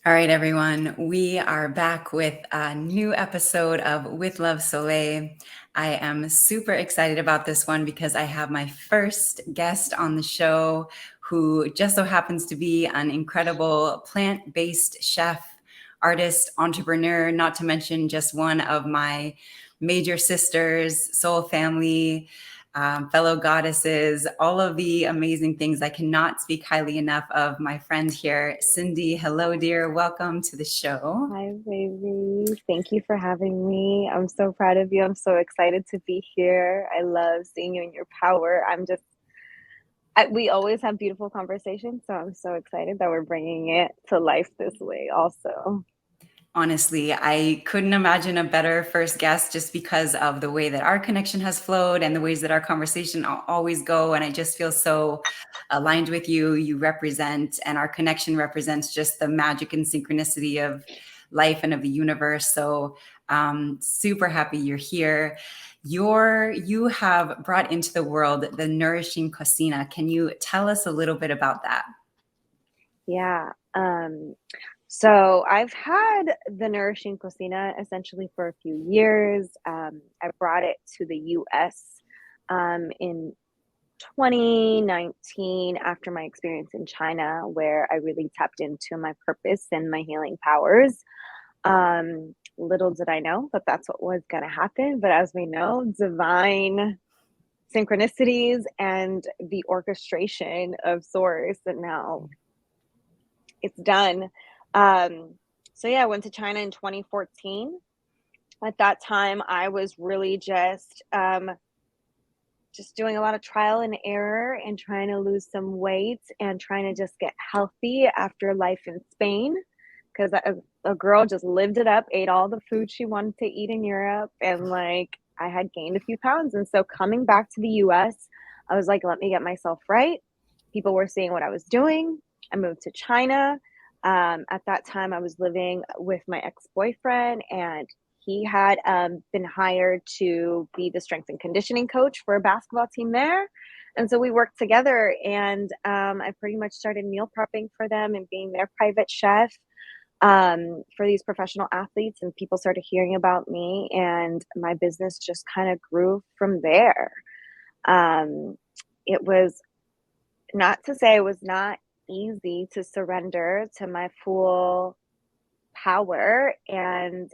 All right, everyone. We are back with a new episode of With Love Soleil. I am super excited about this one because I have my first guest on the show who just so happens to be an incredible plant-based chef, artist, entrepreneur, not to mention just one of my major sisters, soul family, fellow goddesses, all of the amazing things. I cannot speak highly enough of my friend here, Cindy. Hello, dear. Welcome to the show. Hi, baby. Thank you for having me. I'm so proud of you. I'm so excited to be here. I love seeing you in your power. We always have beautiful conversations, so I'm so excited that we're bringing it to life this way, also. Honestly, I couldn't imagine a better first guest just because of the way that our connection has flowed and the ways that our conversation always go. And I just feel so aligned with you. You represent, and our connection represents just the magic and synchronicity of life and of the universe. So super happy you're here. You have brought into the world the Nourishing Cocina. Can you tell us a little bit about that? Yeah. So I've had the Nourishing Cocina essentially for a few years. I brought it to the US in 2019 after my experience in China, where I really tapped into my purpose and my healing powers. Little did I know that that's what was going to happen. But as we know, divine synchronicities and the orchestration of source, and now it's done. So yeah, I went to China in 2014. At that time, I was really just doing a lot of trial and error and trying to lose some weight and trying to just get healthy after life in Spain, because a girl just lived it up, ate all the food she wanted to eat in Europe, and like I had gained a few pounds. And so coming back to the US, I was like, let me get myself right. People were seeing what I was doing. I moved to China. At that time, I was living with my ex-boyfriend, and he had been hired to be the strength and conditioning coach for a basketball team there. And so we worked together, and I pretty much started meal prepping for them and being their private chef for these professional athletes. And people started hearing about me, and my business just kind of grew from there. It was not to say it was not easy to surrender to my full power and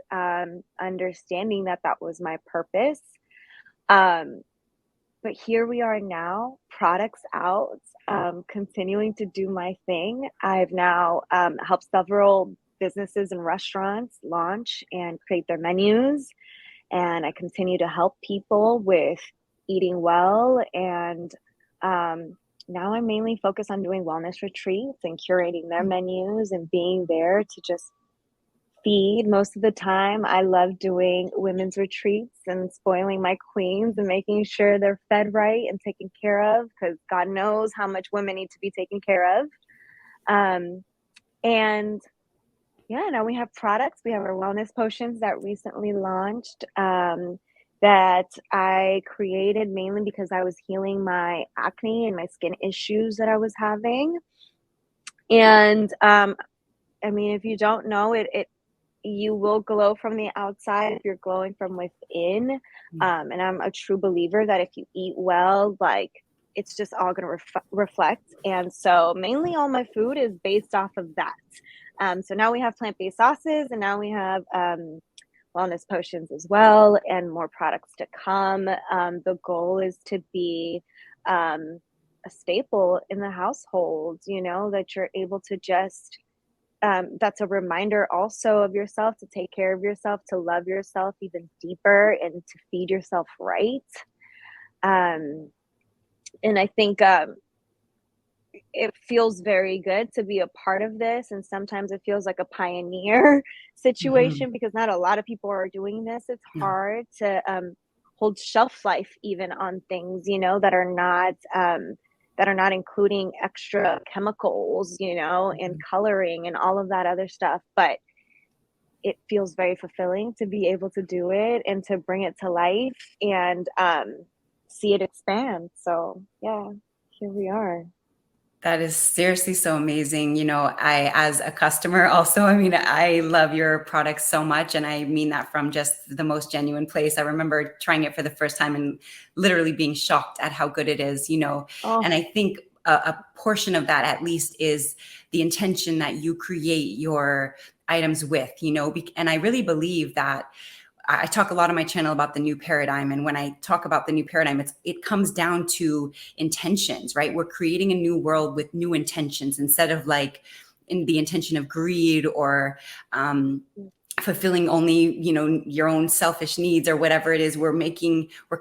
understanding that that was my purpose. Um, but here we are now, products out, continuing to do my thing. I've now helped several businesses and restaurants launch and create their menus. And I continue to help people with eating well. And now I'm mainly focused on doing wellness retreats and curating their menus and being there to just feed. Most of the time, I love doing women's retreats and spoiling my queens and making sure they're fed right and taken care of, because God knows how much women need to be taken care of. And yeah, now we have products. We have our wellness potions that recently launched, that I created mainly because I was healing my acne and my skin issues that I was having. And I mean, if you don't know it, you will glow from the outside if you're glowing from within. And I'm a true believer that if you eat well, like it's just all going to reflect. And so mainly all my food is based off of that. So now we have plant-based sauces, and now we have wellness potions as well, and more products to come. The goal is to be a staple in the household, that you're able to just that's a reminder also of yourself, to take care of yourself, to love yourself even deeper, and to feed yourself right. And I think it feels very good to be a part of this. And sometimes it feels like a pioneer situation, because not a lot of people are doing this. It's No. hard to hold shelf life even on things, that are not including extra chemicals, and coloring and all of that other stuff. But it feels very fulfilling to be able to do it and to bring it to life and see it expand. So yeah, here we are. That is seriously so amazing. As a customer also, I mean, I love your products so much. And I mean that from just the most genuine place. I remember trying it for the first time and literally being shocked at how good it is. And Oh, I think a portion of that at least is the intention that you create your items with. And I really believe that I talk a lot on my channel about the new paradigm. And when I talk about the new paradigm, it comes down to intentions, right? We're creating a new world with new intentions instead of like in the intention of greed or fulfilling only, your own selfish needs or whatever it is. We're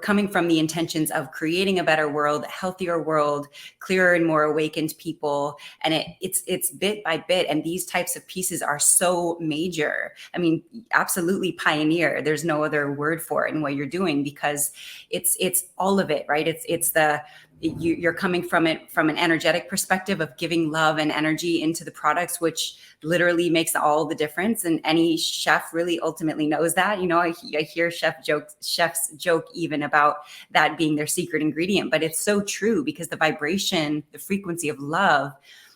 coming from the intentions of creating a better world, a healthier world, clearer and more awakened people. And it's bit by bit. And these types of pieces are so major. I mean, absolutely pioneer. There's no other word for it in what you're doing, because it's all of it, right? You're coming from it from an energetic perspective of giving love and energy into the products, which literally makes all the difference. And any chef really ultimately knows that. I hear chefs joke even about that being their secret ingredient, but it's so true, because the vibration, the frequency of love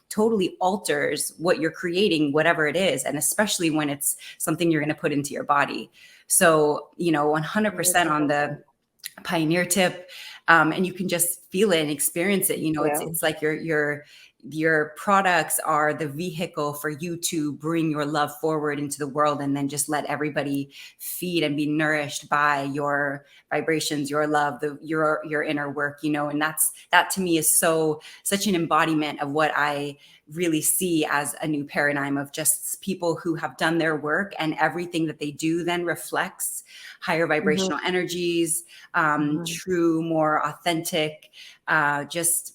totally alters what you're creating, whatever it is. And especially when it's something you're going to put into your body. So, 100% on the 100%. pioneer tip. And you can just feel it and experience it. It's Yeah. it's like your products are the vehicle for you to bring your love forward into the world, and then just let everybody feed and be nourished by your vibrations, your love, your inner work. And that to me is such an embodiment of what I really see as a new paradigm of just people who have done their work, and everything that they do then reflects higher Mhm, vibrational energies, mhm. true, more authentic, just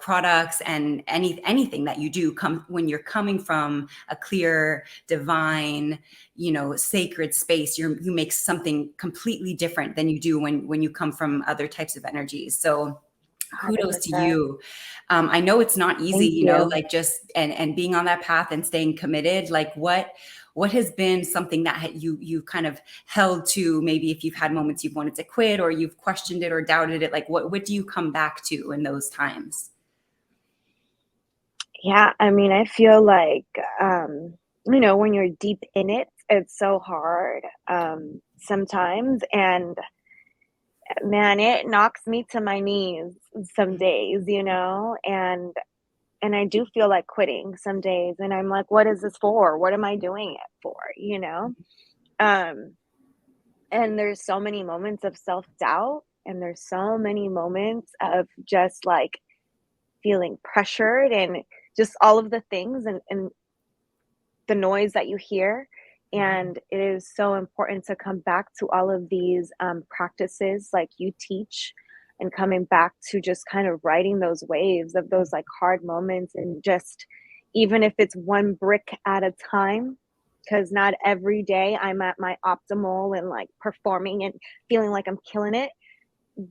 products. And anything that you do when you're coming from a clear, divine, sacred space, you make something completely different than you do when you come from other types of energies. So kudos to 100%. you. I know it's not easy, Thank you. like just and being on that path and staying committed. Like what has been something that you kind of held to? Maybe if you've had moments you've wanted to quit, or you've questioned it or doubted it, like what do you come back to in those times? Yeah, I mean, I feel like, when you're deep in it, it's so hard, sometimes, and man, it knocks me to my knees some days, and I do feel like quitting some days, and I'm like, "What is this for? What am I doing it for?" You know? Um, and there's so many moments of self-doubt, and there's so many moments of just, like, feeling pressured and just all of the things and the noise that you hear. Mhm. And it is so important to come back to all of these practices like you teach, and coming back to just kind of riding those waves of those like hard moments, and just even if it's one brick at a time, because not every day I'm at my optimal and like performing and feeling like I'm killing it.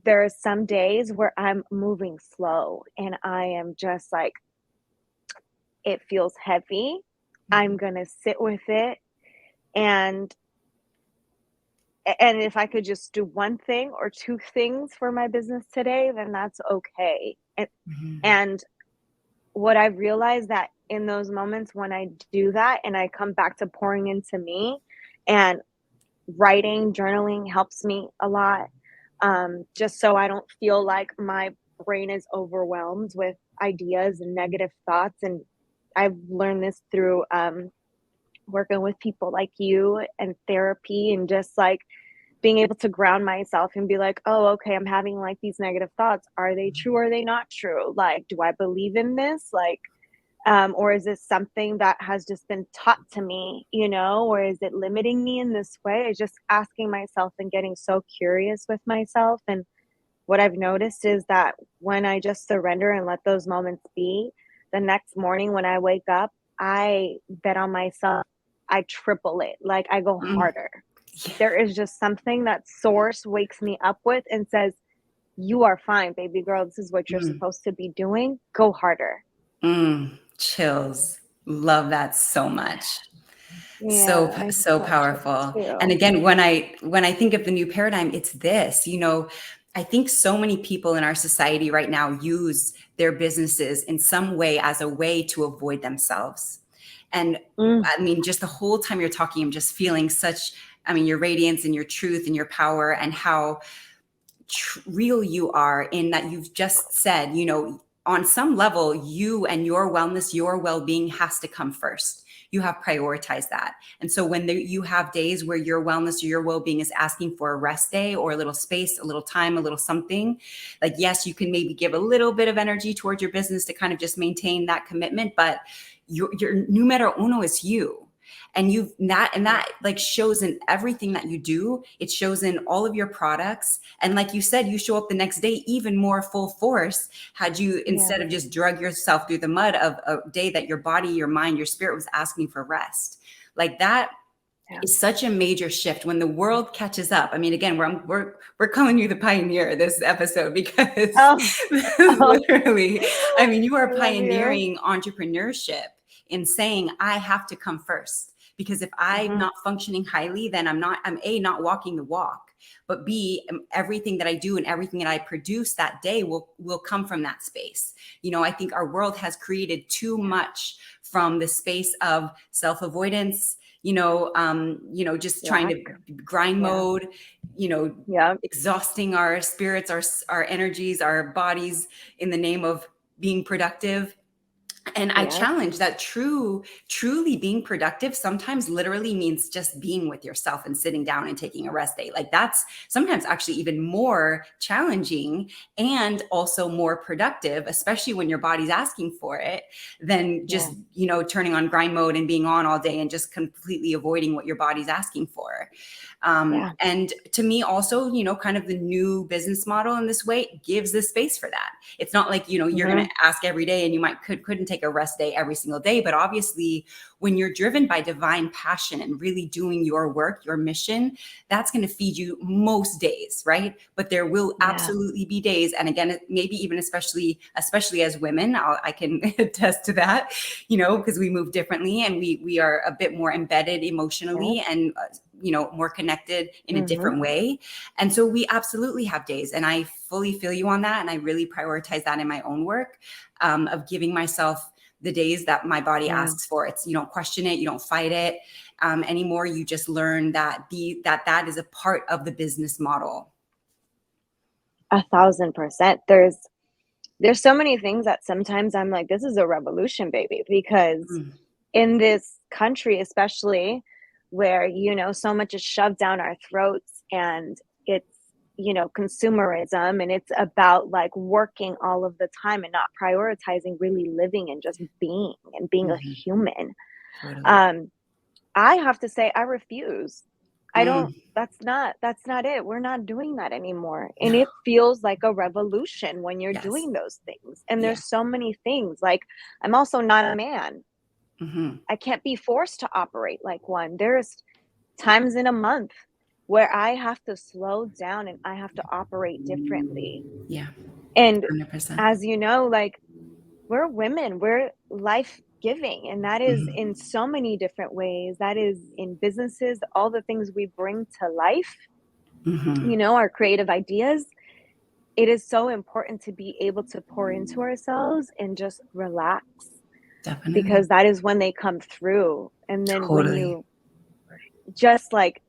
There are some days where I'm moving slow and I am just like, it feels heavy. I'm Mhm. gonna sit with it, and and if I could just do one thing or two things for my business today, then that's okay. Mhm. And what I've realized that in those moments when I do that and I come back to pouring into me, and writing, journaling helps me a lot, just so I don't feel like my brain is overwhelmed with ideas and negative thoughts. And I've learned this through working with people like you and therapy, and just like being able to ground myself and be like, oh, okay, I'm having like these negative thoughts. Are they true? Or are they not true? Like, do I believe in this? Like, or is this something that has just been taught to me, or is it limiting me in this way? It's just asking myself and getting so curious with myself. And what I've noticed is that when I just surrender and let those moments be, the next morning when I wake up, I bet on myself, I triple it. Like I go Mm. harder. Yeah. There is just something that source wakes me up with and says, you are fine, baby girl. This is what you're Mm. supposed to be doing. Go harder. Chills. Love that so much. Yeah, I So felt chills powerful. And too. again, when I think of the new paradigm, it's this, I think so many people in our society right now use their businesses in some way as a way to avoid themselves. And Mm, I mean, just the whole time you're talking, I'm just feeling such, I mean, your radiance and your truth and your power, and how real you are, in that you've just said, on some level, you and your wellness, your well-being has to come first. You have prioritized that. And so when you have days where your wellness or your well-being is asking for a rest day or a little space, a little time, a little something, like, yes, you can maybe give a little bit of energy towards your business to kind of just maintain that commitment, but your numero uno is you. And that like shows in everything that you do. It shows in all of your products. And like you said, you show up the next day even more full force, had you, yeah, instead of just drug yourself through the mud of a day that your body, your mind, your spirit was asking for rest. Like that yeah. is such a major shift when the world catches up. I mean, again, we're calling you the pioneer this episode, because Oh, oh, literally, I mean, you are I love you. pioneering entrepreneurship in saying, I have to come first. Because if I'm Hmm. not functioning highly, then I'm A, not walking the walk, but B, everything that I do and everything that I produce that day will come from that space. I think our world has created too Yeah, much from the space of self-avoidance, just trying lack. to grind Yeah, mode, you know, yeah, exhausting our spirits, our energies, our bodies, in the name of being productive. And I yeah, challenge that truly being productive sometimes literally means just being with yourself and sitting down and taking a rest day. Like, that's sometimes actually even more challenging and also more productive, especially when your body's asking for it, than yeah, just, turning on grind mode and being on all day and just completely avoiding what your body's asking for. yeah. And to me also, kind of the new business model in this way gives the space for that. It's not like, you're going Hmm. to ask every day, and you couldn't take a rest day every single day. But obviously, when you're driven by divine passion and really doing your work, your mission, that's going to feed you most days, right? But there will Yeah, absolutely be days, and again, maybe even especially as women, I can attest to that, because we move differently, and we are a bit more embedded yeah. emotionally, and more connected in a Hmm. different way. And so we absolutely have days, and I fully feel you on that. And I really prioritize that in my own work, of giving myself the days that my body Yeah, asks for. It's, you don't question it, you don't fight it anymore. You just learn that is a part of the business model. 1,000%. There's so many things that sometimes I'm like, this is a revolution, baby, because Mm, in this country, especially where, so much is shoved down our throats, and it's, consumerism, and it's about like working all of the time and not prioritizing really living and just being and being a mhm, human. totally. Um, I have to say I refuse. I don't Mm, that's not it. We're not doing that anymore. And it feels like a revolution when you're yes. doing those things. And Yeah. there's so many things. Like, I'm also not a man. Hmm. I can't be forced to operate like one. There's times in a month where I have to slow down and I have to operate differently. Yeah. And 100%. as you know, like, we're women, we're life giving, and that is Hmm. in so many different ways. That is in businesses, all the things we bring to life, Hmm. our creative ideas. It is so important to be able to pour into ourselves and just relax, Definitely. because that is when they come through. And then when Totally. you just like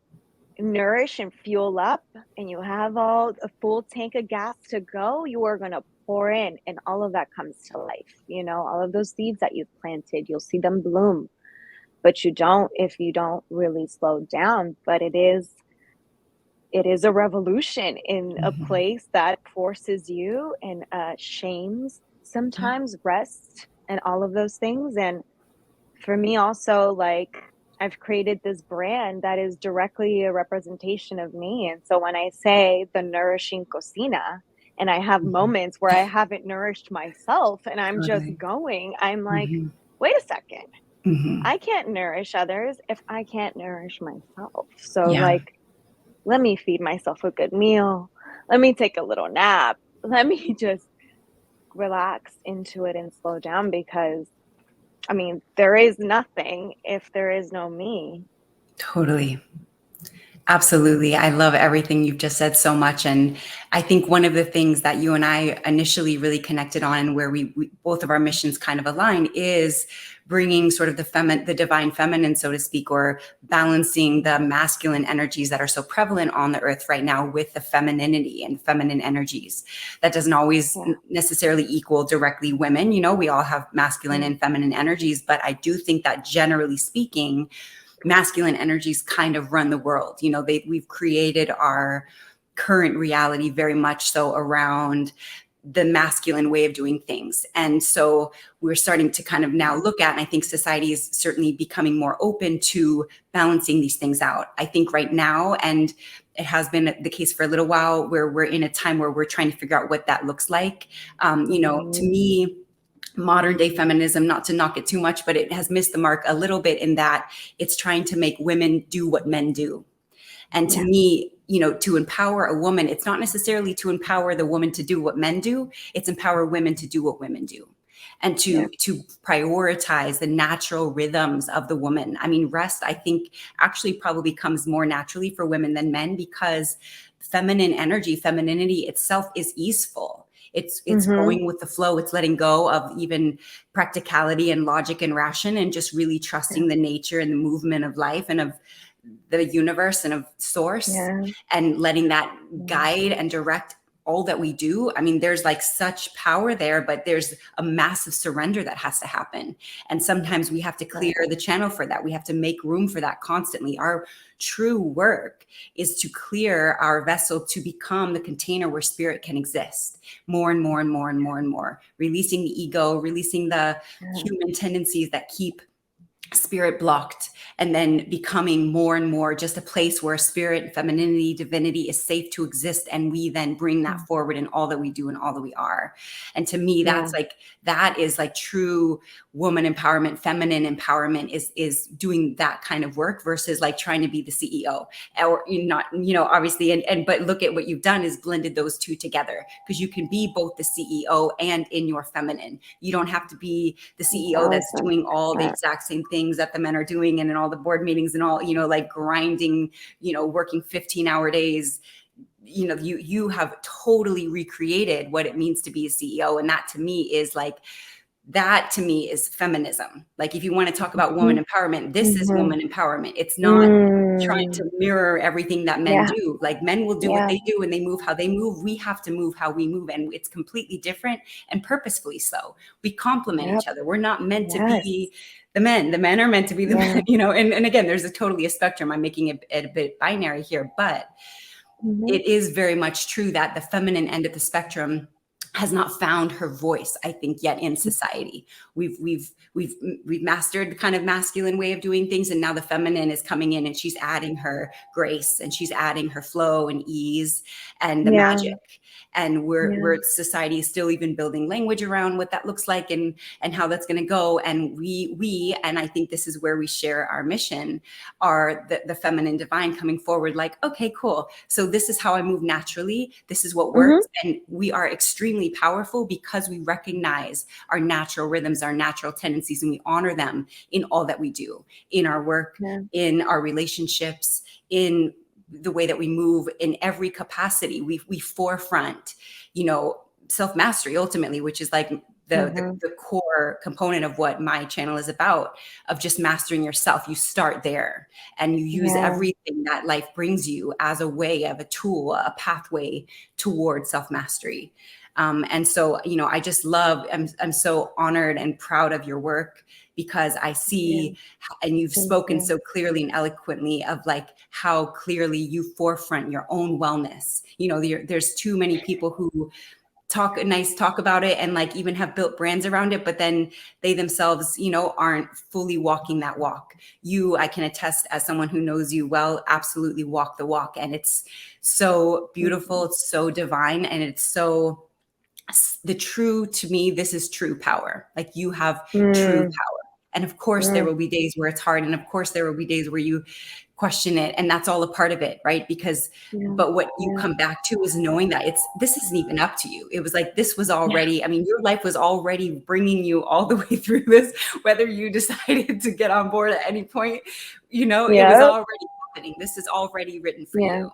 nourish and fuel up, and you have all a full tank of gas to go, you are going to pour in, and all of that comes to life. All of those seeds that you've planted, you'll see them bloom, but you don't if you don't really slow down. But it is a revolution in a Hmm. place that forces you and shames Yeah. sometimes rest and all of those things. And for me also, like, I've created this brand that is directly a representation of me. And so when I say the Nourishing Cocina, and I have Hmm. moments where I haven't nourished myself and I'm just Totally. going, I'm like, Hmm. wait a second. Hmm. I can't nourish others if I can't nourish myself. So, Yeah. like, let me feed myself a good meal. Let me take a little nap. Let me just relax into it and slow down, because I mean, there is nothing if there is no me. Totally. Absolutely. I love everything you've just said so much. And I think one of the things that you and I initially really connected on, and where we both of our missions kind of align, is bringing sort of the divine feminine, so to speak, or balancing the masculine energies that are so prevalent on the earth right now with the femininity and feminine energies. That doesn't always Yeah. necessarily equal directly women. You know, we all have masculine Mm. and feminine energies, but I do think that generally speaking, masculine energies kind of run the world. You know, we've created our current reality very much so around the masculine way of doing things. And so we're starting to kind of now look at, and I think society is certainly becoming more open to balancing these things out. I think right now, and it has been the case for a little while, where we're in a time where we're trying to figure out what that looks like. You know, to Mhm. me, modern day feminism, not to knock it too much, but it has missed the mark a little bit in that it's trying to make women do what men do. And to Yeah. me, you know, to empower a woman, it's not necessarily to empower the woman to do what men do, it's empower women to do what women do. And Yeah. to prioritize the natural rhythms of the woman. I mean, rest, I think, actually probably comes more naturally for women than men, because feminine energy, femininity itself is easeful. It's Mhm. going with the flow. It's letting go of even practicality and logic and ration, and just really Yeah. trusting the nature and the movement of life and of the universe and of source, Yeah. and letting that Yeah. guide and direct all that we do. I mean, there's like such power there, but there's a massive surrender that has to happen. And sometimes we have to clear Right. the channel for that. We have to make room for that constantly. Our true work is to clear our vessel to become the container where spirit can exist more and more and more and more and more, releasing the ego, releasing the Yeah. human tendencies that keep spirit blocked, and then becoming more and more just a place where spirit, femininity, divinity is safe to exist, and we then bring that Mm. forward in all that we do and all that we are. And to me, Yeah. that is like true woman empowerment. Feminine empowerment is doing that kind of work versus like trying to be the CEO, or you're not, you know, obviously. And but look at what you've done is blended those two together, because you can be both the CEO and in your feminine. You don't have to be the CEO that's 1,000%. doing all the exact same things that the men are doing, and in all the board meetings and all, you know, like grinding, you know, working 15-hour days. You know, you have totally recreated what it means to be a CEO. And that to me is feminism. Like, if you want to talk about woman Mhm. empowerment, this is Mhm. woman empowerment. It's not trying Mm. to mirror everything that men Yeah. do. Like, men will do what Yeah. they do and they move how they move. We have to move how we move, and it's completely different, and purposefully so. We complement Yep. each other. We're not meant to Yes. be the men. The men are meant to be the men, Yeah. you know. And again, there's totally a spectrum. I'm making it a bit binary here, but Mhm. it is very much true that the feminine end of the spectrum has not found her voice, I think, yet in society. We've mastered the kind of masculine way of doing things, and now the feminine is coming in, and she's adding her grace, and she's adding her flow and ease and the Yeah. magic. And Yeah. society is still even building language around what that looks like, and how that's going to go. And we and I think this is where we share our mission, are the feminine divine coming forward, like, okay, cool, so this is how I move naturally, this is what Mhm. works. And we are extremely powerful because we recognize our natural rhythms, our natural tendencies, and we honor them in all that we do, in our work, Yeah. in our relationships, in the way that we move, in every capacity. We forefront, you know, self-mastery ultimately, which is like Mhm. the core component of what my channel is about, of just mastering yourself. You start there, and you use Yeah. everything that life brings you as a way, of a tool, a pathway towards self-mastery. And so, you know, I just love, I'm so honored and proud of your work, because I Yeah. see, and you've Thank spoken you. so clearly and eloquently of like how clearly you forefront your own wellness. You know, there's too many people who talk about it, and like even have built brands around it, but then they themselves, you know, aren't fully walking that walk. You, I can attest, as someone who knows you well, absolutely walk the walk. And it's so Thank beautiful, you. it's so divine, and it's so, the true, to me, this is true power. Like, you have true Mm. power. And of course there Mm. will be days where it's hard, and of course there will be days where you question it, and that's all a part of it, right? Because, Yeah. but what you Yeah. come back to is knowing that this isn't even up to you. It was like, this was Yeah. already, I mean, your life was already bringing you all the way through this, whether you decided to get on board at any point, you know, it was Yep. already happening. This is already written for Yeah. you.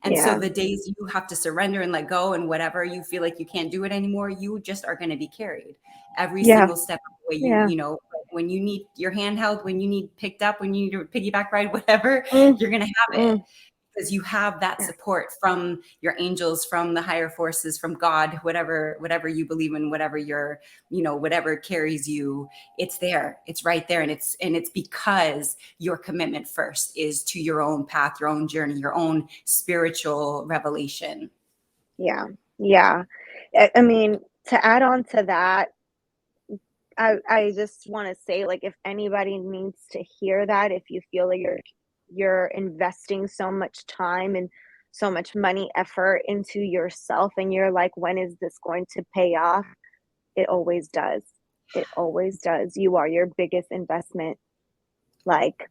And so Yeah. the days you have to surrender and let go and whatever you feel like you can't do it anymore, you just are going to be carried every Yeah. single step of the way. Yeah. When you need your hand held, when you need picked up, when you need a piggyback ride, whatever, Mm, you're going to have it mm, because you have that yeah. support from your angels, from the higher forces, from God, whatever you believe in, whatever whatever carries you, it's there, it's right there. And it's because your commitment first is to your own path, your own journey, your own spiritual revelation. Yeah. Yeah. I mean, to add on to that, I just want to say, like, if anybody needs to hear that, if you feel like you're investing so much time and so much money, effort into yourself, and you're like, when is this going to pay off? It always does. It always does. You are your biggest investment. Like,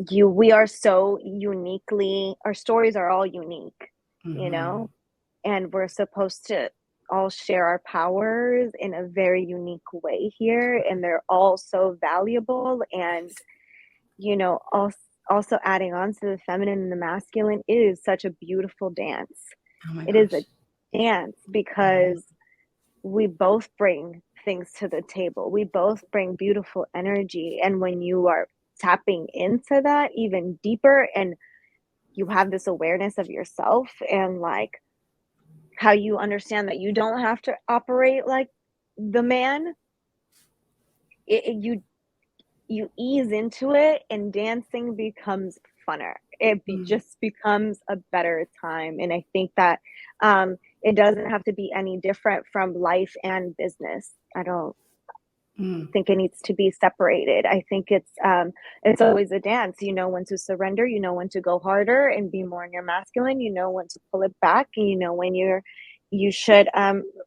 we are so uniquely, our stories are all unique, you Mm-hmm. know? And we're supposed to all share our powers in a very unique way here, and they're all so valuable. And also adding on to the feminine and the masculine, it is such a beautiful dance. Oh my It is a gosh. dance because we both bring things to the table. We both bring beautiful energy, and when you are tapping into that even deeper, and you have this awareness of yourself, and like how you understand that you don't have to operate like the man, you ease into it, and dancing becomes funner. Mm, Just becomes a better time. And I think that it doesn't have to be any different from life and business. I don't mm. think it needs to be separated. I think it's always a dance. You know when to surrender, you know when to go harder and be more in your masculine, you know when to pull it back, and you know when you should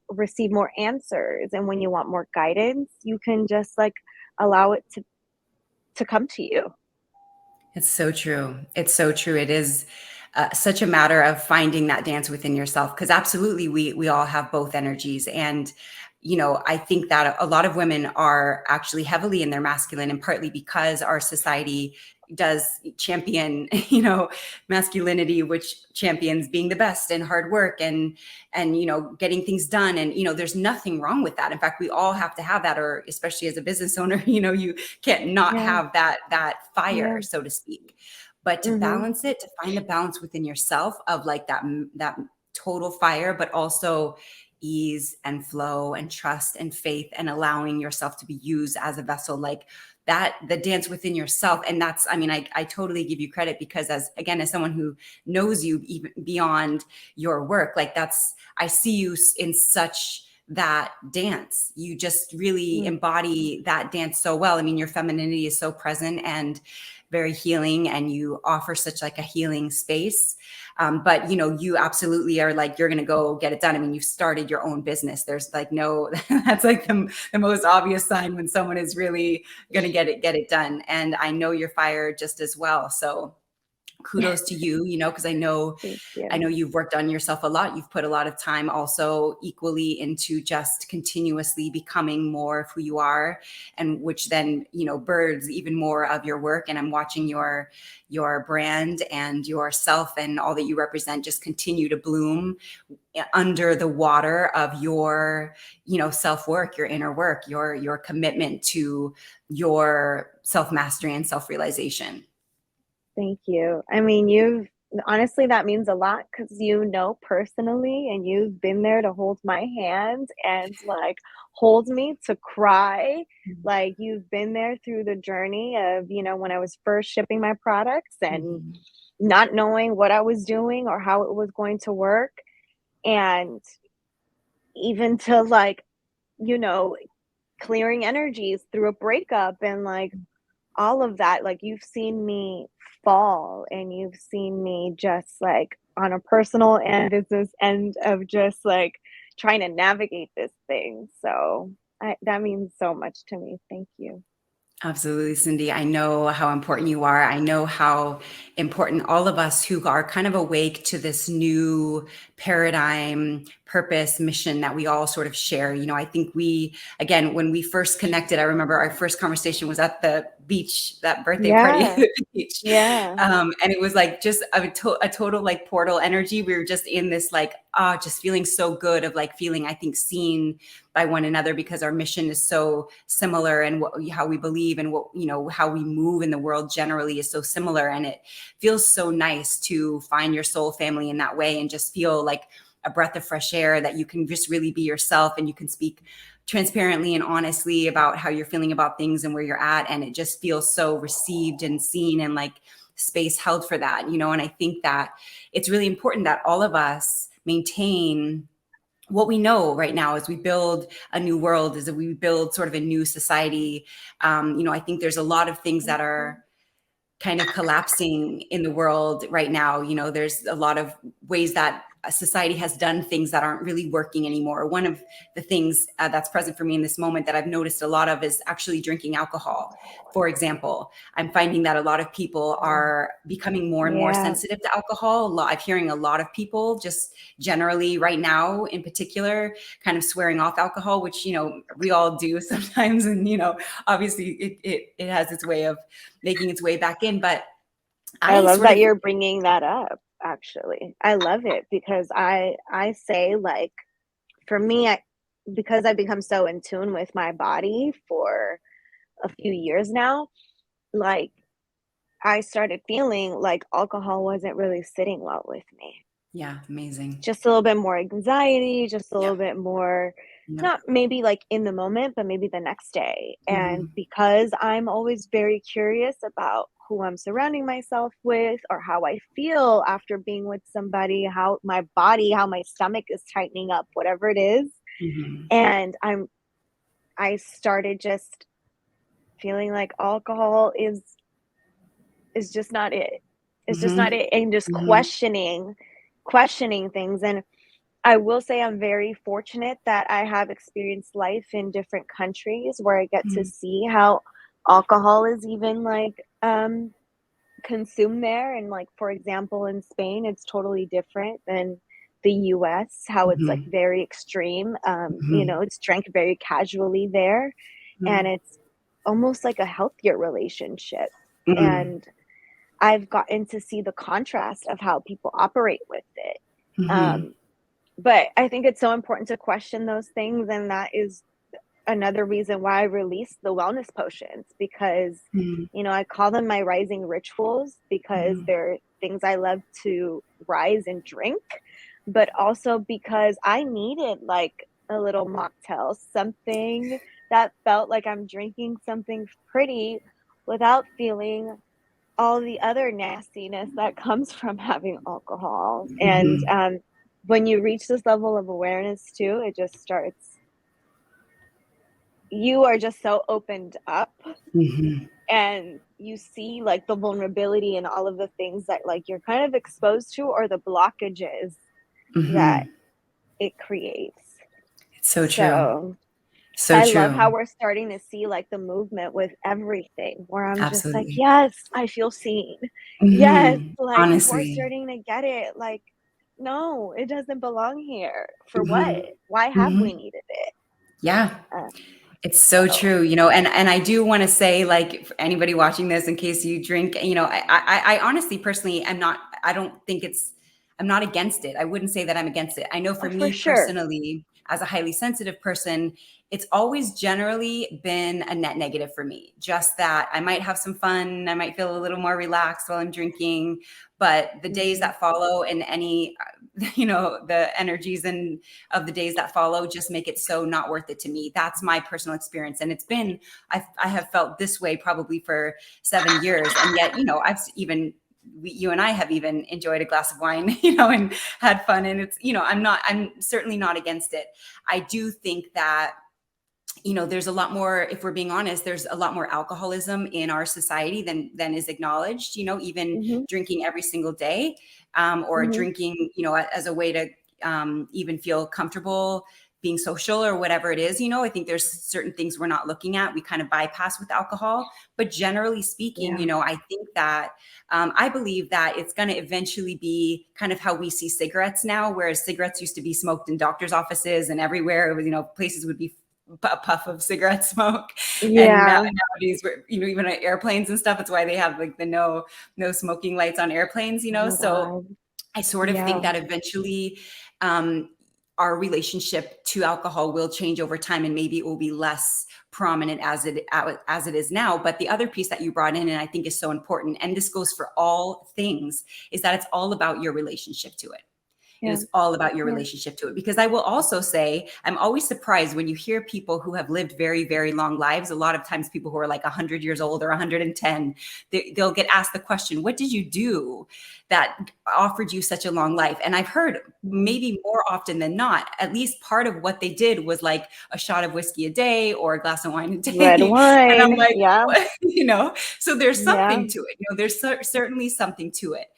receive more answers, and when you want more guidance, you can just like allow it to come to you. It's so true. It's so true. It is such a matter of finding that dance within yourself because absolutely we all have both energies. And I think that a lot of women are actually heavily in their masculine, and partly because our society does champion masculinity, which champions being the best and hard work and getting things done. And there's nothing wrong with that. In fact, we all have to have that, or especially as a business owner, you can't not Yeah. have that fire, Yeah. so to speak. But to Mhm. balance it, to find the balance within yourself of like that total fire, but also ease and flow and trust and faith and allowing yourself to be used as a vessel, like that, the dance within yourself. And that's, I mean, I totally give you credit because as someone who knows you even beyond your work, like I see you in such that dance. You just really Mm. embody that dance so well. I mean, your femininity is so present and very healing, and you offer such like a healing space. But you absolutely are like, you're going to go get it done. I mean, you've started your own business. There's like no, that's like the most obvious sign when someone is really going to get it done. And I know you're fired just as well. So kudos to you, because Thank I you. know you've worked on yourself a lot. You've put a lot of time also equally into just continuously becoming more of who you are, and which then, births even more of your work. And I'm watching your brand and yourself and all that you represent just continue to bloom under the water of your, self-work, your inner work, your commitment to your self-mastery and self-realization. Thank you. I mean, you've honestly, that means a lot because you know personally, and you've been there to hold my hand and like hold me to cry. Like, you've been there through the journey of, when I was first shipping my products and Mhm. not knowing what I was doing or how it was going to work. And even to like, you know, clearing energies through a breakup, and like all of that, like you've seen me fall, and you've seen me just like on a personal and business end of just like trying to navigate this thing. So that means so much to me. Thank you. Absolutely, Cindy. I know how important you are. I know how important all of us who are kind of awake to this new paradigm, purpose, mission that we all sort of share. I think again, when we first connected, I remember our first conversation was at the beach, that birthday party at Yeah. the beach. Yeah. And it was like just a total like portal energy. We were just in this like, just feeling so good of like feeling, I think, seen by one another because our mission is so similar, and how we believe and what, how we move in the world generally is so similar. And it feels so nice to find your soul family in that way and just feel like a breath of fresh air, that you can just really be yourself and you can speak transparently and honestly about how you're feeling about things and where you're at. And it just feels so received and seen, and like space held for that, and I think that it's really important that all of us maintain what we know right now as we build a new world, as we build sort of a new society. I think there's a lot of things that are kind of collapsing in the world right now. There's a lot of ways that society has done things that aren't really working anymore. One of the things that's present for me in this moment that I've noticed a lot of is actually drinking alcohol. For example, I'm finding that a lot of people are becoming more and more Yeah. sensitive to alcohol. I'm hearing a lot of people just generally right now in particular kind of swearing off alcohol, which, we all do sometimes. And, obviously it has its way of making its way back in. But I I love sort that of, you're bringing that up, actually. I love it because I say, like, for me, because I've become so in tune with my body for a few years now, like, I started feeling like alcohol wasn't really sitting well with me. yeah, amazing. Just a little bit more anxiety, just a Yeah. little bit more, Yep. not maybe like in the moment, but maybe the next day. And Mhm. because I'm always very curious about who I'm surrounding myself with or how I feel after being with somebody, how my body, how my stomach is tightening up, whatever it is. Mhm. And I started just feeling like alcohol is just not it. It's just not Mhm. it. And just Mhm. questioning things. And I will say I'm very fortunate that I have experienced life in different countries where I get to Mhm. see how alcohol is even like consumed there. And like, for example, in Spain, it's totally different than the US, how it's like Mhm. very extreme. Mhm. It's drank very casually there, and Mhm. it's almost like a healthier relationship. Mhm. And I've gotten to see the contrast of how people operate with it. Mhm. Um, but I think it's so important to question those things, and that is another reason why I released the wellness potions, because, Mhm. I call them my rising rituals because Mhm. they're things I love to rise and drink, but also because I needed like a little mocktail, something that felt like I'm drinking something pretty without feeling all the other nastiness that comes from having alcohol. And Mhm. when you reach this level of awareness too, it just starts, you are just so opened up, Mhm. and you see like the vulnerability and all of the things that like you're kind of exposed to, or the blockages that Mhm. it creates. It's so true. So So I love how true. we're starting to see like the movement with everything, where I'm just like, Absolutely. yes, I feel seen. Yes, Mhm. like people are Honestly. starting to get it. Like, no, it doesn't belong here. For what? Mhm. Why have we Mhm. needed it? Yeah. Uh, It's so so true, and I do want to say, like, for anybody watching this, in case you drink, I honestly, personally, I don't think I'm not against it. I wouldn't say that I'm against it. I know for for me sure. personally, as a highly sensitive person, it's always generally been a net negative for me. Just that I might have some fun, I might feel a little more relaxed while I'm drinking, but the days Hmm. that follow and any, the energies and of the days that follow just make it so not worth it to me. That's my personal experience. And I have felt this way probably for 7 years. And yet, I've even, you and I have even enjoyed a glass of wine, and had fun. And it's, I'm certainly not against it. I do think that, there's a lot more, if we're being honest, there's a lot more alcoholism in our society than is acknowledged, even Hmm. drinking every single day, or Hmm. drinking, as a way to even feel comfortable being social or whatever it is. I think there's certain things we're not looking at. We kind of bypass with alcohol, but generally speaking, Yeah. I think that I believe that it's going to eventually be kind of how we see cigarettes now, whereas cigarettes used to be smoked in doctors' offices and everywhere. Places would be a puff of cigarette smoke. And Yeah. nowadays, even on airplanes and stuff, it's why they have like the no smoking lights on airplanes, Oh my So God. I sort of think Yeah. that eventually our relationship to alcohol will change over time, and maybe it will be less prominent as it is now. But the other piece that you brought in, and I think is so important, and this goes for all things, is that it's all about your relationship to it. It Yeah. is all about your Yeah. relationship to it. Because I will also say, I'm always surprised when you hear people who have lived very, very long lives. A lot of times people who are like 100 years old or 110, they'll get asked the question, what did you do that offered you such a long life? And I've heard Mhm. maybe more often than not, at least part of what they did was like a shot of whiskey a day or a glass of wine a Red day. And I'm wine. like, Yeah. what? So there's Yeah. something to it. There's certainly something to it.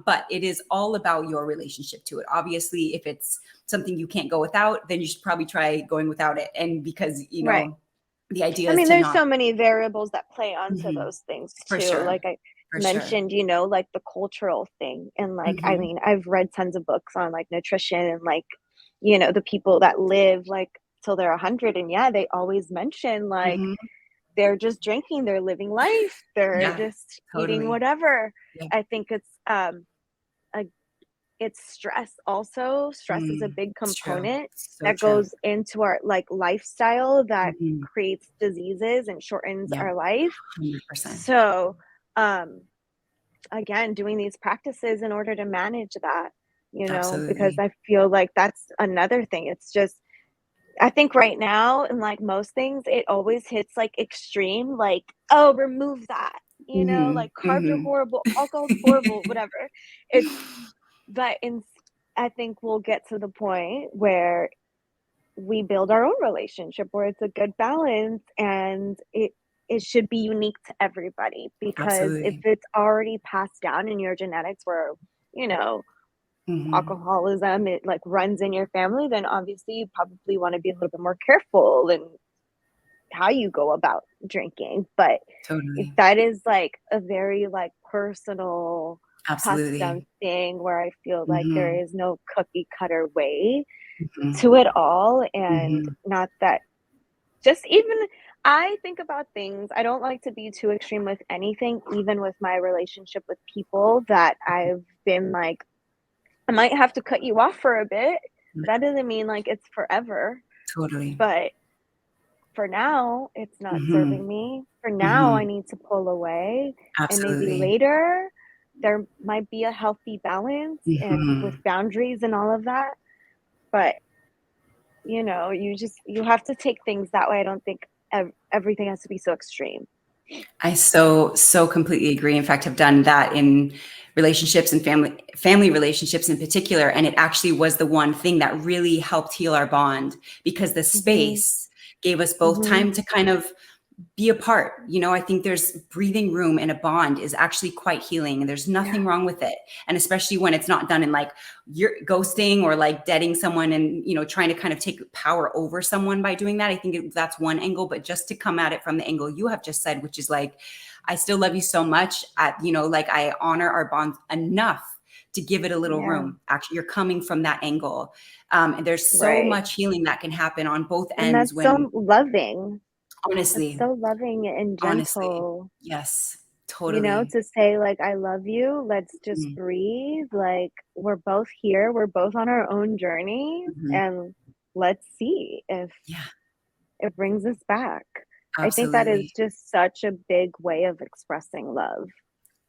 But it is all about your relationship to it. Obviously, if it's something you can't go without, then you should probably try going without it. And because, Right. the idea I is mean, to there's not. so many variables that play onto Mhm. those things For too. sure. Like I For sure. mentioned, like the cultural thing. And like, I Hmm. mean, I've read tons of books on like nutrition and like, the people that live like till they're 100. And yeah, they always mention like Hmm. they're just drinking, they're living life, they're Yeah, just eating totally. whatever. Yeah. I think a it's stress also. Stress is a big It's true. component So that true. goes into our, like, lifestyle that Hmm. creates diseases and shortens Yeah, our life. 100%. So, um, again, doing these practices in order to manage that, because Absolutely. I feel like that's another thing. It's just I think right now, in, like, most things, it always hits, like, extreme, like, "Oh, remove that," Hmm. like, "Carbs are Hmm. horrible, alcohol's horrible," whatever. It's but in I think we'll get to the point where we build our own relationship where it's a good balance and it should be unique to everybody because if Absolutely. it's already passed down in your genetics where, you know, Hmm. alcoholism, it like runs in your family, then obviously you probably want to be a little bit more careful in how you go about drinking. But if Totally. that is like a very like personal passed down Absolutely. thing where I feel like there Hmm. is no cookie cutter way Hmm. to it all, and Hmm. not that just even I think about things, I don't like to be too extreme with anything, even with my relationship with people that I've been like, I might have to cut you off for a bit. That doesn't mean like it's forever, Totally. but for now, it's not Hmm. serving me. For now, I Hmm. need to pull away, and maybe Absolutely. later there might be a healthy balance and with Hmm. boundaries and all of that. But you have to take things that way. I don't think everything has to be so extreme. I so completely agree. In fact, have done that in relationships and family relationships in particular. And it actually was the one thing that really helped heal our bond because the Mhm. space gave us both Mhm. time to kind of be apart. I think there's breathing room in a bond is actually quite healing, and there's Yeah. nothing wrong with it. And especially when it's not done in like you're ghosting or like deading someone and, trying to kind of take power over someone by doing that. I think that's one angle, but just to come at it from the angle you have just said, which is like, I still love you so much like I honor our bonds enough to give it a little Yeah. room. Actually, you're coming from that angle. And there's so Right. much healing that can happen on both And ends that's so when loving. That's honestly. so loving and Honestly, gentle, yes, totally. to say like I love you, let's just Mm, breathe. Like we're both here, we're both on our own journeys, mhm. and let's see if Yeah, it brings us back. I think that is absolutely. just such a big way of expressing love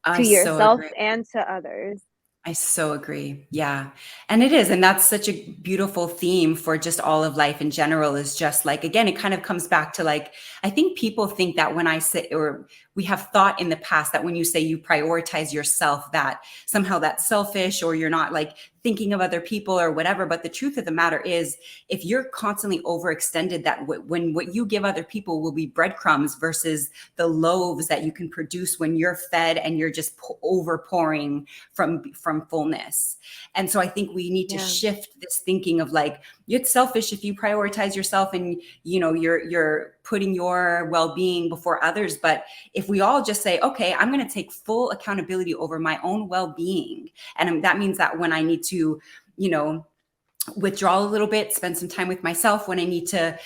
I to so yourself agree. and to others. I so agree. Yeah. And it is. And that's such a beautiful theme for just all of life in general is just like, again, it kind of comes back to like, I think people think that when I say, or we have thought in the past that when you say you prioritize yourself, that somehow that's selfish or you're not like thinking of other people or whatever. But the truth of the matter is, if you're constantly overextended, that when what you give other people will be breadcrumbs versus the loaves that you can produce when you're fed and you're just over pouring from fullness. And so I think we need to Yeah. shift this thinking of like it's selfish if you prioritize yourself and you're putting your well-being before others. But if we all just say, okay, I'm going to take full accountability over my own well-being, and that means that when I need to, you know withdraw a little bit, spend some time with myself when I need to,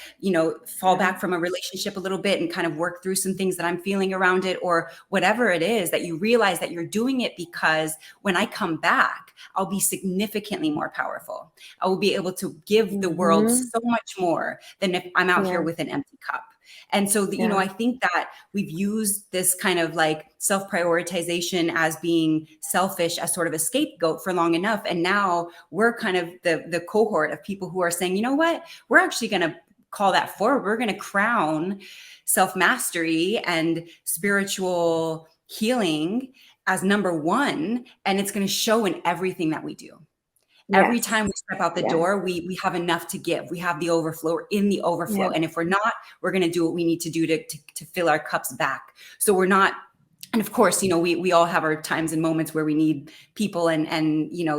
fall Yeah. back from a relationship a little bit and kind of work through some things that I'm feeling around it, or whatever it is, that you realize that you're doing it because when I come back, I'll be significantly more powerful. I will be able to give the world Mm-hmm. so much more than if I'm out here Yeah. with an empty cup. And so, Yeah. I think that we've used this kind of like self prioritization as being selfish as sort of a scapegoat for long enough. And now we're kind of the cohort of people who are saying, you know what, we're actually going to call that forward. We're going to crown self mastery and spiritual healing as number one. And it's going to show in everything that we do. Every Yes. time we step out the Yes. door, we have enough to give. We have the overflow. We're in the overflow. Yeah. And if we're not, we're going to do what we need to do to fill our cups back. So we're not. And of course, we all have our times and moments where we need people, and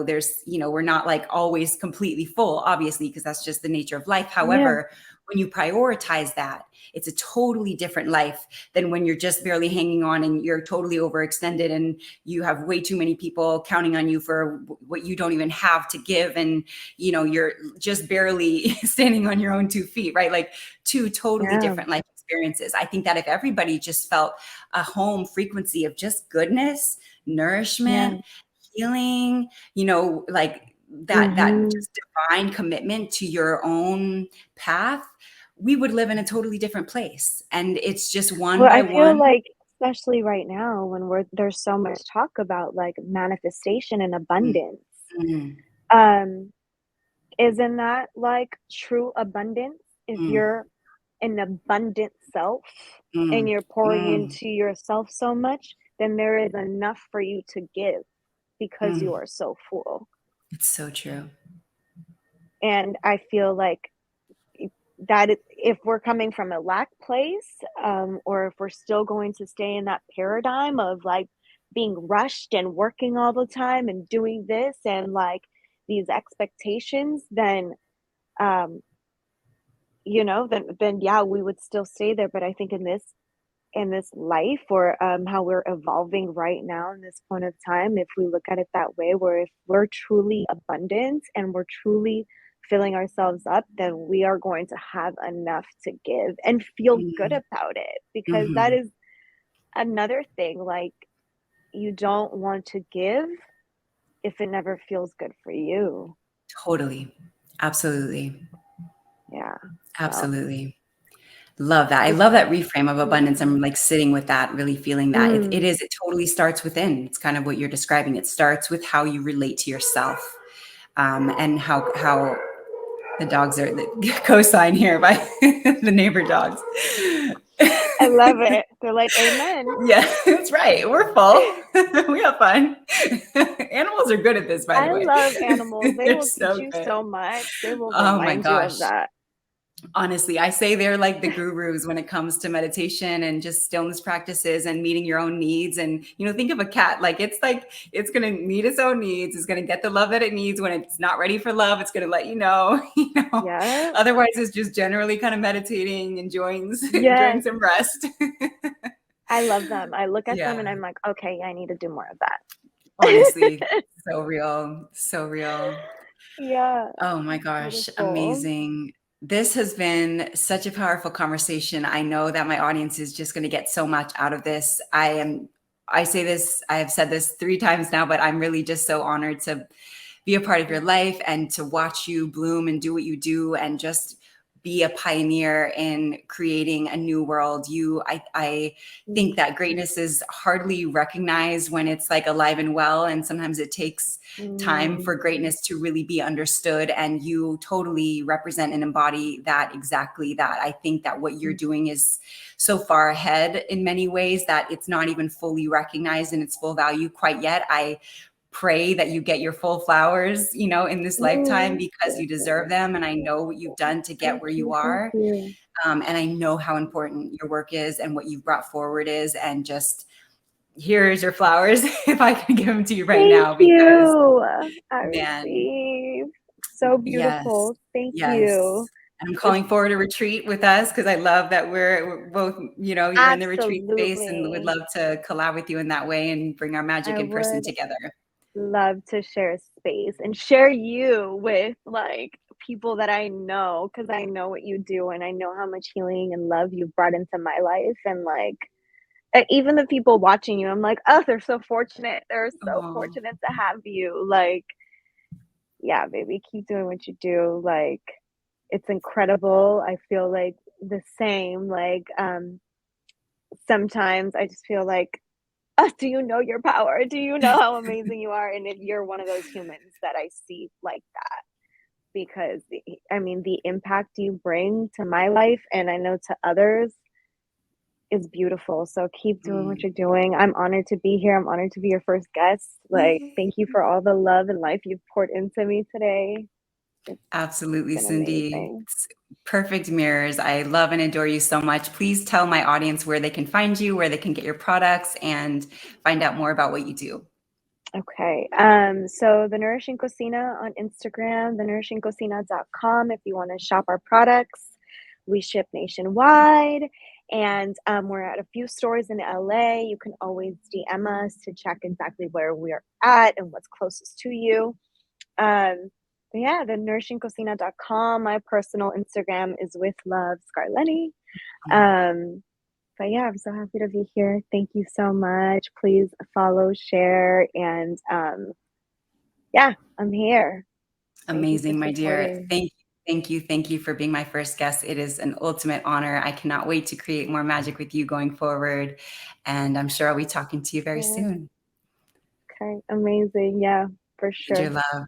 there's, we're not like always completely full, obviously, because that's just the nature of life. Yeah. However, when you prioritize that, it's a totally different life than when you're just barely hanging on and you're totally overextended and you have way too many people counting on you for what you don't even have to give, and you're just barely standing on your own 2 feet, right? Like two totally Yeah. different life experiences. I think that if everybody just felt a home frequency of just goodness, Yeah. nourishment, healing, like that Mm-hmm. just divine commitment to your own path, we would live in a totally different place. And it's just one Well, by I feel one. like, especially right now, when there's so much talk about like manifestation and Mm, abundance. mm, Um, isn't that like true abundance? If mm, you're an abundant self and mm, you're pouring mm, into yourself so much, then there is enough for you to give because you mm. are so full. It's so true. And I feel like if we're coming from a lack place, or if we're still going to stay in that paradigm of like being rushed and working all the time and doing this and like these expectations, then um, then yeah, we would still stay there. But I think in this life, or how we're evolving right now in this point of time, if we look at it that way, where if we're truly abundant and we're truly filling ourselves up, then we are going to have enough to give and feel good Mm, about it, because that mhm. is another thing. Like, you don't want to give if it never feels good for you. Totally. Absolutely. Yeah. So Absolutely. Love that. I just love that reframe of abundance. yeah. I'm like sitting with that, really feeling that Mm. it totally starts within. It's kind of what you're describing. It starts with how you relate to yourself, and how the dogs are the cosign here by the neighbor dogs. I love it. They're like, amen. Yeah, that's right. We're full. We have fun. Animals are good at this, by the I way. love animals. They They're will teach so you good. so much. They will Oh my remind you of gosh. that. Honestly, I say they're like the gurus when it comes to meditation and just stillness practices and meeting your own needs. And, think of a cat, like it's going to meet its own needs. It's going to get the love that it needs. When it's not ready for love, it's going to let you know, Yeah. otherwise it's just generally kind of meditating, enjoying Yes. some rest. I love them. I look at them Yeah. and I'm like, okay, I need to do more of Honestly, that. so real, so real. Yeah. Oh my gosh, Beautiful. amazing. This has been such a powerful conversation. I know that my audience is just going to get so much out of this. I say this, I have said this 3 times now, but I'm really just so honored to be a part of your life and to watch you bloom and do what you do and just be a pioneer in creating a new world. I think Mm, that greatness is hardly recognized when it's like alive and well. And sometimes it takes time mm, for greatness to really be understood. And you totally represent and embody that, exactly that. I think that what you're mm, doing is so far ahead in many ways that it's not even fully recognized in its full value quite yet. I pray that you get your full flowers, in this lifetime, mm. because you deserve them. And I know what you've done to get Thank where you you. Thank are. you. And I know how important your work is and what you've brought forward is. And just here's your flowers if I can give them to you right Thank now, because you. I man, receive. So yes, beautiful. Thank yes. you. And I'm This calling forward a retreat with us because I love that we're both, you're in the retreat space and would absolutely. love to collab with you in that way and bring our magic I in person would. together. love to share space and share you with like people that I know because I know what you do and I know how much healing and love you've brought into my life. And like, even the people watching you, I'm like, oh, they're so fortunate. They're so Oh, fortunate to have you. Like, yeah, baby, keep doing what you do. Like, it's incredible. I feel like the same. Like, sometimes I just feel like, oh, do you know your power? Do you know how amazing you are? And if you're one of those humans that I see like that, because I mean, the impact you bring to my life and I know to others is beautiful. So keep doing what mm. you're doing. I'm honored to be here. I'm honored to be your first guest. Like, Yay. thank you for all the love and life you've poured into me today. It's Absolutely, been Cindy. amazing. It's perfect mirrors. I love and adore you so much. Please tell my audience where they can find you, where they can get your products, and find out more about what you do. Okay. So the Nourishing Cocina on Instagram, thenourishingcocina.com if you want to shop our products. We ship nationwide and we're at a few stores in LA. You can always DM us to check exactly where we're at and what's closest to you. But yeah, the nourishingcocina.com. My personal Instagram is with love Scarletti. Um, but yeah, I'm so happy to be here. Thank you so much. Please follow, share, and yeah, I'm here. Thank you for Amazing, my dear. supporting. Thank you for being my first guest. It is an ultimate honor. I cannot wait to create more magic with you going forward. And I'm sure I'll be talking to you very Yeah, soon. okay, amazing. Yeah, for Send your sure. love.